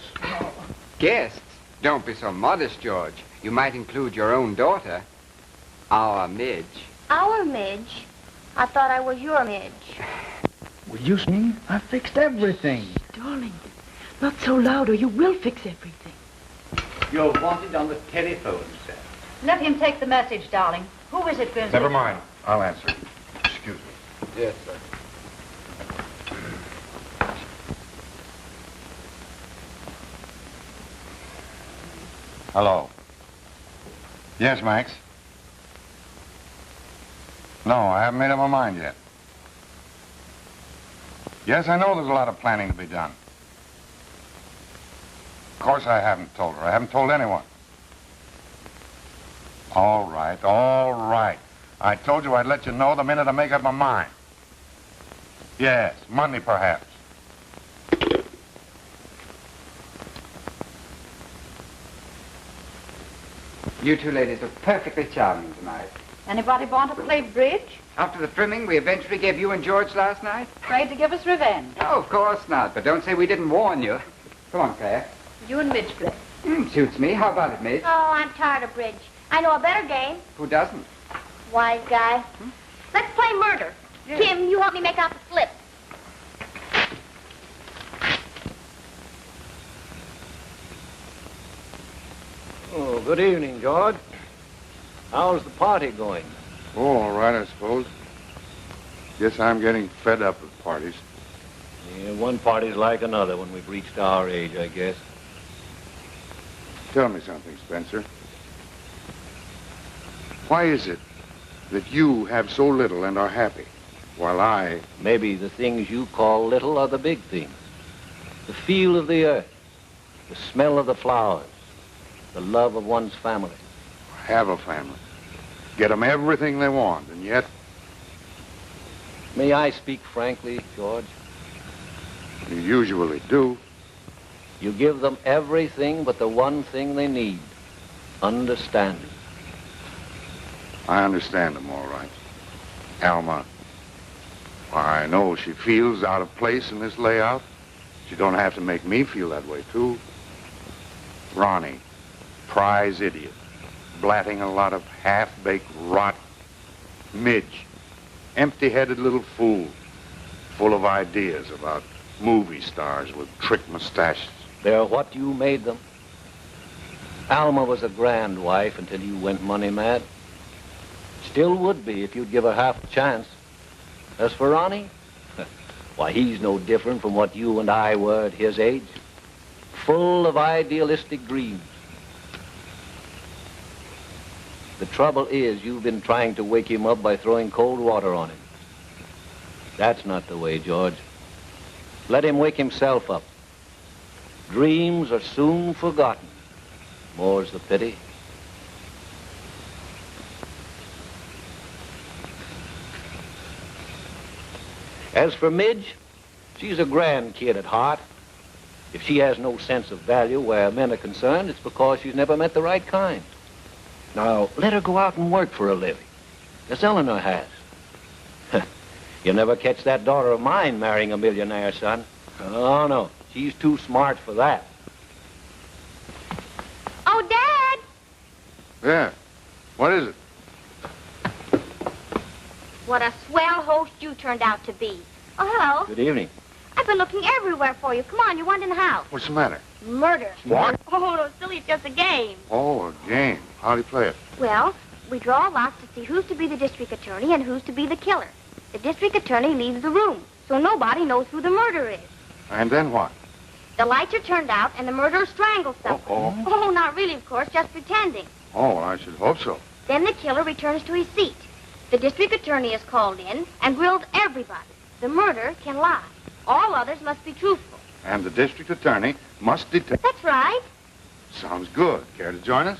Guests? Don't be so modest, George. You might include your own daughter, our Midge. Our Midge? I thought I was your Midge. Will you sing? I fixed everything. Darling, not so loud or you will fix everything. You're wanted on the telephone, sir. Let him take the message, darling. Who is it, Grizzly? Never mind. I'll answer. Excuse me. Yes, sir. Hello. Yes, Max. No, I haven't made up my mind yet. Yes, I know there's a lot of planning to be done. Of course I haven't told her. I haven't told anyone. All right, all right. I told you I'd let you know the minute I make up my mind. Yes, Monday perhaps. You two ladies look perfectly charming tonight. Anybody want to play bridge? After the trimming we eventually gave you and George last night? Afraid to give us revenge? Oh, of course not, but don't say we didn't warn you. Come on, Claire. You and Midge play. Suits me. How about it, Midge? Oh, I'm tired of bridge. I know a better game. Who doesn't? Wise guy. Let's play murder. Yeah. Kim, you help me make out the slip. Oh, good evening, George. How's the party going? Oh, all right, I suppose. Guess I'm getting fed up with parties. Yeah, one party's like another when we've reached our age, I guess. Tell me something, Spencer. Why is it that you have so little and are happy, while I... Maybe the things you call little are the big things. The feel of the earth, the smell of the flowers, the love of one's family. have a family, get them everything they want, and yet... May I speak frankly, George? You usually do. You give them everything but the one thing they need, understanding. I understand them all right. Alma, why, I know she feels out of place in this layout. She don't have to make me feel that way, too. Ronnie, prize idiot, blatting a lot of half-baked rot. Midge, empty-headed little fool, full of ideas about movie stars with trick mustaches. They're what you made them. Alma was a grand wife until you went money mad. Still would be if you'd give her half a chance. As for Ronnie, why, he's no different from what you and I were at his age. Full of idealistic dreams. The trouble is, you've been trying to wake him up by throwing cold water on him. That's not the way, George. Let him wake himself up. Dreams are soon forgotten. More's the pity. As for Midge, she's a grand kid at heart. If she has no sense of value where men are concerned, it's because she's never met the right kind. Now, let her go out and work for a living, as Eleanor has. You'll never catch that daughter of mine marrying a millionaire, son. Oh, no. She's too smart for that. Oh, Dad! Yeah. What is it? What a swell host you turned out to be. Oh, hello. Good evening. I've been looking everywhere for you. Come on, you weren't in the house. What's the matter? Murder. What? Oh, no, silly, it's just a game. Oh, a game. How do you play it? Well, we draw lots to see who's to be the district attorney and who's to be the killer. The district attorney leaves the room, so nobody knows who the murderer is. And then what? The lights are turned out and the murderer strangles someone. Oh, not really, of course, just pretending. Oh, well, I should hope so. Then the killer returns to his seat. The district attorney is called in and grills everybody. The murderer can lie. All others must be truthful. And the district attorney must detect... That's right. Sounds good. Care to join us?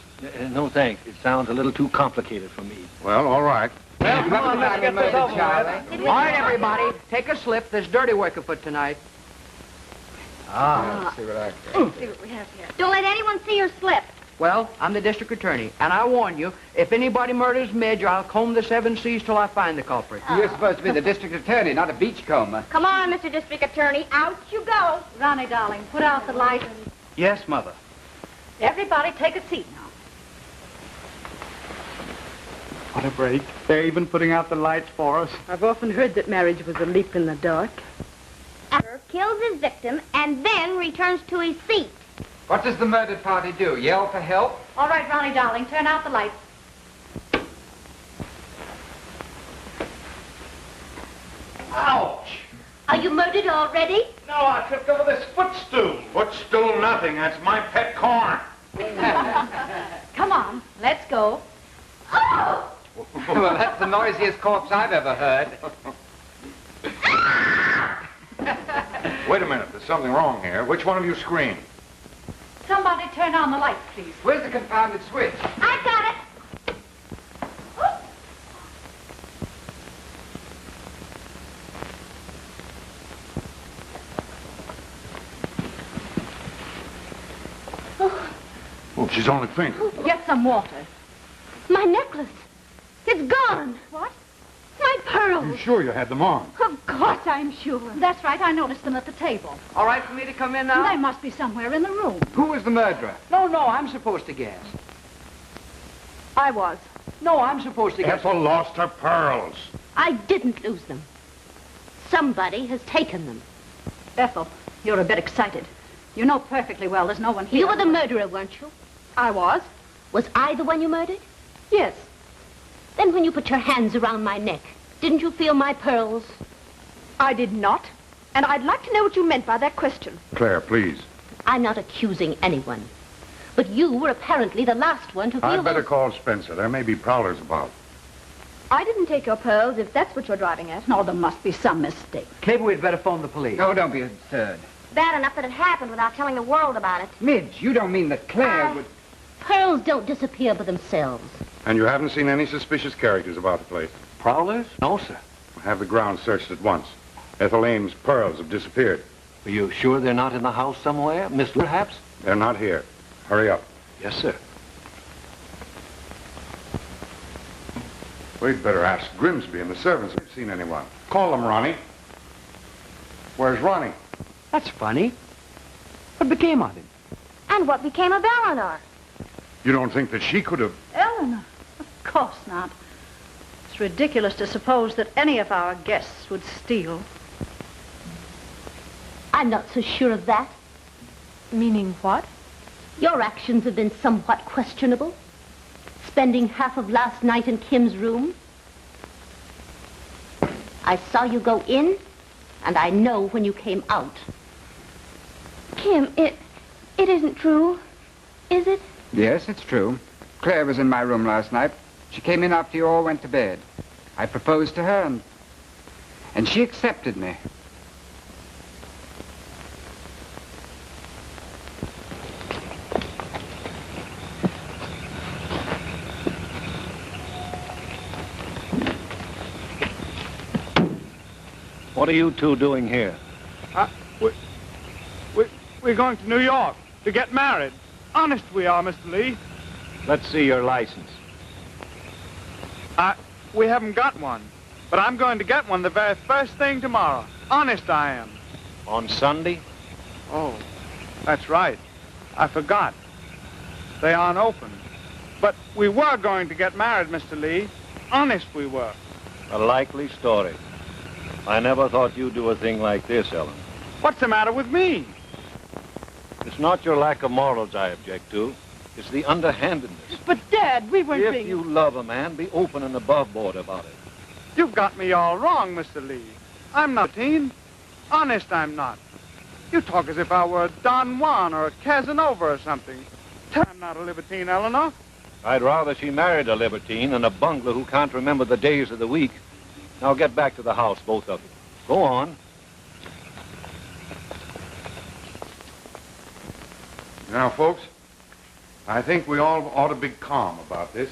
No, thanks. It sounds a little too complicated for me. Well, all right. Well, come on, let's get this over with. All All right, everybody, take a slip. There's dirty work afoot tonight. Let's see what I can. See what we have here. Don't let anyone see your slip. Well, I'm the district attorney, and I warn you, if anybody murders Midge, I'll comb the 7 seas till I find the culprit. You're supposed to be the district attorney, not a beachcomber. Come on, Mr. District Attorney. Out you go. Ronnie, darling, put out the light. Yes, Mother. Everybody take a seat now. What a break. They're even putting out the lights for us. I've often heard that marriage was a leap in the dark. Kills his victim and then returns to his seat. What does the murdered party do? Yell for help? All right, Ronnie, darling, turn out the lights. Ouch! Are you murdered already? No, I tripped over this footstool. Footstool nothing. That's my pet corn. Come on, let's go. Oh! Well, that's the noisiest corpse I've ever heard. Wait a minute. There's something wrong here. Which one of you screamed? Somebody turn on the lights, please. Where's the confounded switch? I got it. Oh, she's only fainted. Get some water. My necklace. It's gone. What? My pearls. You sure you had them on? Of course I'm sure. That's right, I noticed them at the table. All right for me to come in now? They must be somewhere in the room. Who was the murderer? No, I'm supposed to guess. I was. No, I'm supposed to guess. Ethel lost her pearls. I didn't lose them. Somebody has taken them. Ethel, you're a bit excited. You know perfectly well there's no one here. You were the murderer, weren't you? I was. Was I the one you murdered? Yes. Then when you put your hands around my neck, didn't you feel my pearls? I did not. And I'd like to know what you meant by that question. Claire, please. I'm not accusing anyone. But you were apparently the last one to feel I'd better those... call Spencer. There may be prowlers about. I didn't take your pearls, if that's what you're driving at. No, there must be some mistake. Maybe we'd better phone the police. No, don't be absurd. Bad enough that it happened without telling the world about it. Midge, you don't mean that Claire would... Pearls don't disappear by themselves. And you haven't seen any suspicious characters about the place? Prowlers? No, sir. Have the grounds searched at once. Ethel Ames' pearls have disappeared. Are you sure they're not in the house somewhere? Miss, perhaps? They're not here. Hurry up. Yes, sir. We'd better ask Grimsby and the servants if they've seen anyone. Call them, Ronnie. Where's Ronnie? That's funny. What became of him? And what became of Eleanor? You don't think that she could have... Eleanor? Of course not. It's ridiculous to suppose that any of our guests would steal. I'm not so sure of that. Meaning what? Your actions have been somewhat questionable. Spending half of last night in Kim's room. I saw you go in, and I know when you came out. Kim, it isn't true, is it? Yes, it's true. Claire was in my room last night. She came in after you all went to bed. I proposed to her, and she accepted me. What are you two doing here? We're going to New York to get married. Honest we are, Mr. Lee. Let's see your license. We haven't got one, but I'm going to get one the very first thing tomorrow. Honest I am. On Sunday? Oh, that's right. I forgot. They aren't open. But we were going to get married, Mr. Lee. Honest we were. A likely story. I never thought you'd do a thing like this, Ellen. What's the matter with me? It's not your lack of morals I object to. It's the underhandedness. But, Dad, we weren't If being... you love a man, be open and above board about it. You've got me all wrong, Mr. Lee. I'm not a teen. Honest, I'm not. You talk as if I were a Don Juan or a Casanova or something. I'm not a libertine, Eleanor. I'd rather she married a libertine than a bungler who can't remember the days of the week. Now get back to the house, both of you. Go on. Now, folks, I think we all ought to be calm about this.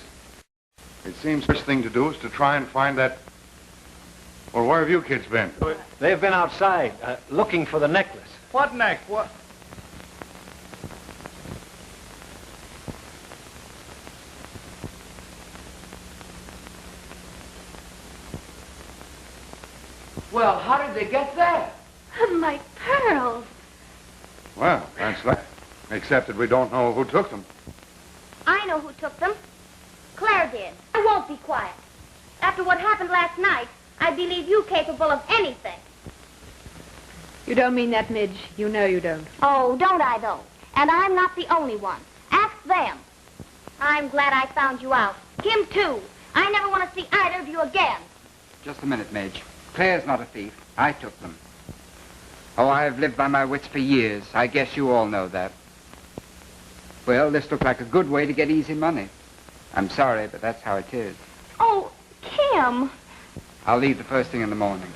It seems the first thing to do is to try and find that... Well, where have you kids been? They've been outside, looking for the necklace. What neck? What? Well, how did they get there? My pearls. Well, that's that. Except that we don't know who took them. I know who took them. Claire did. I won't be quiet. After what happened last night, I believe you capable of anything. You don't mean that, Midge. You know you don't. Oh, don't I, though? And I'm not the only one. Ask them. I'm glad I found you out. Kim, too. I never want to see either of you again. Just a minute, Midge. Claire's not a thief. I took them. Oh, I've lived by my wits for years. I guess you all know that. Well, this looked like a good way to get easy money. I'm sorry, but that's how it is. Oh, Kim. I'll leave the first thing in the morning.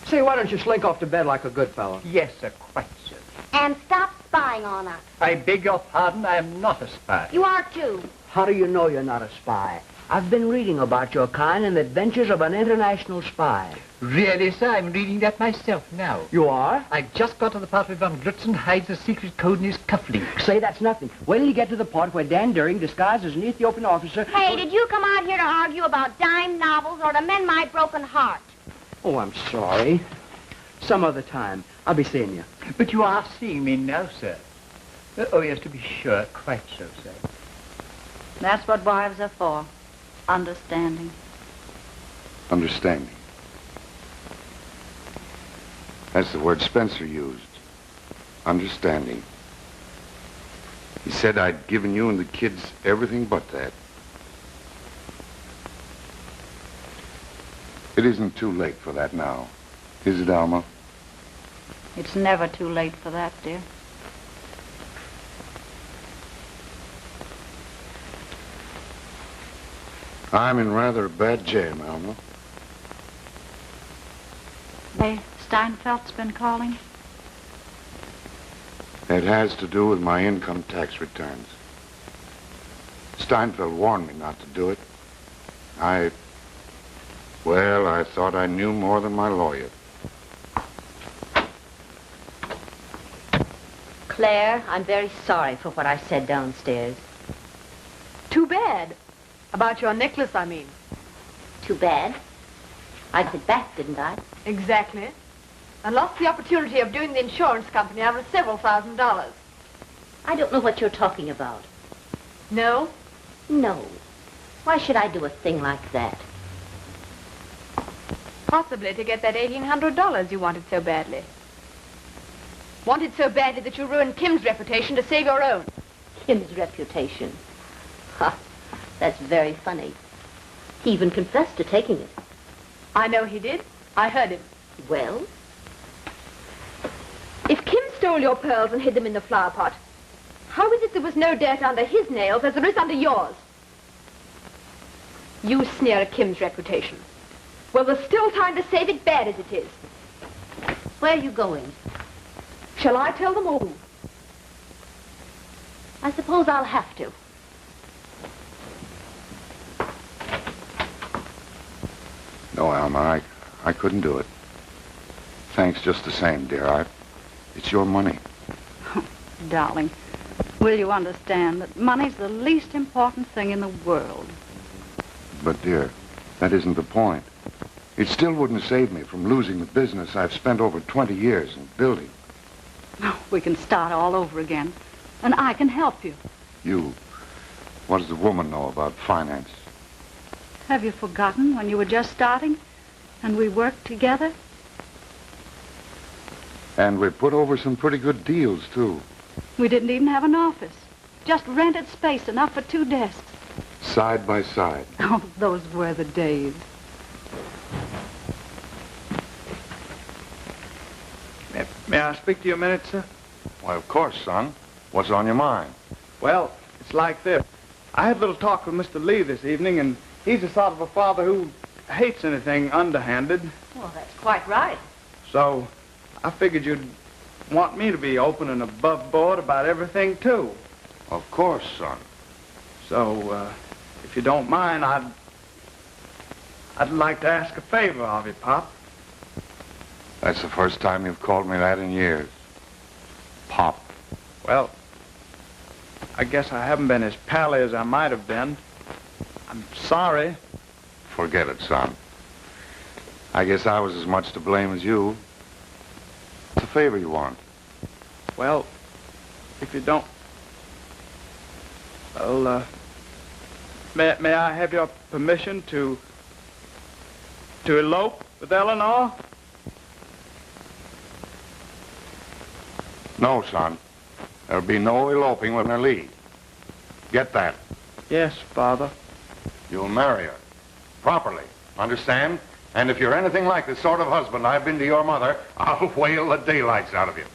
Say, why don't you slink off to bed like a good fellow? Yes, sir, quite so. And stop spying on us. I beg your pardon, I am not a spy. You are, too. How do you know you're not a spy? I've been reading about your kind and the adventures of an international spy. Really, sir, I'm reading that myself now. You are? I've just got to the part where Von Glutzen hides the secret code in his cufflinks. Say, that's nothing. Wait till you get to the part where Dan During, disguised as an Ethiopian officer... Hey, did you come out here to argue about dime novels or to mend my broken heart? Oh, I'm sorry. Some other time. I'll be seeing you. But you are seeing me now, sir. Oh, yes, to be sure. Quite so, sir. That's what wives are for. Understanding. Understanding. That's the word Spencer used. Understanding. He said I'd given you and the kids everything but that. It isn't too late for that now, is it, Alma? It's never too late for that, dear. I'm in rather a bad jam, Alma. Hey, Steinfeld's been calling? It has to do with my income tax returns. Steinfeld warned me not to do it. Well, I thought I knew more than my lawyer. Claire, I'm very sorry for what I said downstairs. Too bad. About your necklace, I mean. Too bad. I did back, didn't I? Exactly. I lost the opportunity of doing the insurance company out of several $1,000s. I don't know what you're talking about. No? No. Why should I do a thing like that? Possibly to get that $1,800 you wanted so badly. Wanted so badly that you ruined Kim's reputation to save your own. Kim's reputation? Ha! That's very funny. He even confessed to taking it. I know he did. I heard him. Well? If Kim stole your pearls and hid them in the flower pot, how is it there was no dirt under his nails as there is under yours? You sneer at Kim's reputation. Well, there's still time to save it, bad as it is. Where are you going? Shall I tell them all? I suppose I'll have to. No, Alma, I couldn't do it. Thanks just the same, dear. It's your money. Darling, will you understand that money's the least important thing in the world? But, dear, that isn't the point. It still wouldn't save me from losing the business I've spent over 20 years in building. We can start all over again, and I can help you. You, what does the woman know about finance? Have you forgotten when you were just starting, and we worked together? And we put over some pretty good deals, too. We didn't even have an office. Just rented space enough for 2 desks. Side by side. Oh, those were the days. May I speak to you a minute, sir? Why, of course, son. What's on your mind? Well, it's like this. I had a little talk with Mr. Lee this evening, and he's the sort of a father who hates anything underhanded. Well, that's quite right. So I figured you'd want me to be open and above board about everything, too. Of course, son. So, if you don't mind, I'd like to ask a favor of you, Pop. That's the first time you've called me that in years. Pop. Well, I guess I haven't been as pally as I might have been. I'm sorry. Forget it, son. I guess I was as much to blame as you. It's a favor you want. Well, if you don't... Well, may I have your permission to elope with Eleanor? No, son. There'll be no eloping with her leave. Get that? Yes, Father. You'll marry her. Properly. Understand? And if you're anything like the sort of husband I've been to your mother, I'll whale the daylights out of you.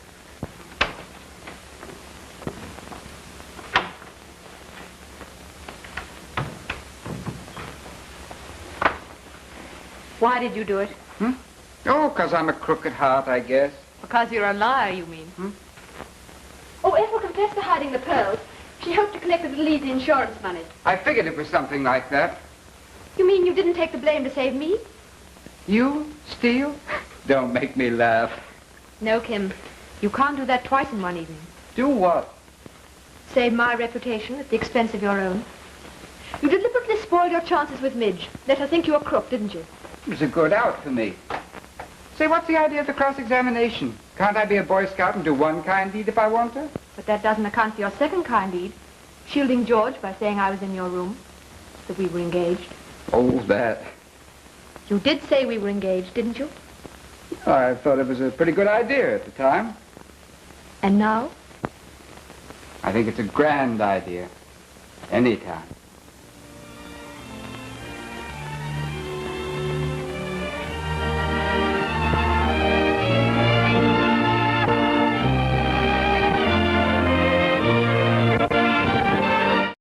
Why did you do it? Oh, 'cause I'm a crook at heart, I guess. Because you're a liar, you mean? Oh, Ethel confessed to hiding the pearls. She hoped to collect the little easy insurance money. I figured it was something like that. You mean you didn't take the blame to save me? You steal? Don't make me laugh. No, Kim. You can't do that twice in one evening. Do what? Save my reputation at the expense of your own. You deliberately spoiled your chances with Midge. Let her think you a crook, didn't you? It was a good out for me. Say, what's the idea of the cross-examination? Can't I be a Boy Scout and do one kind deed if I want to? But that doesn't account for your second kind deed. Shielding George by saying I was in your room. That we were engaged. Oh, that. You did say we were engaged, didn't you? I thought it was a pretty good idea at the time. And now? I think it's a grand idea. Anytime.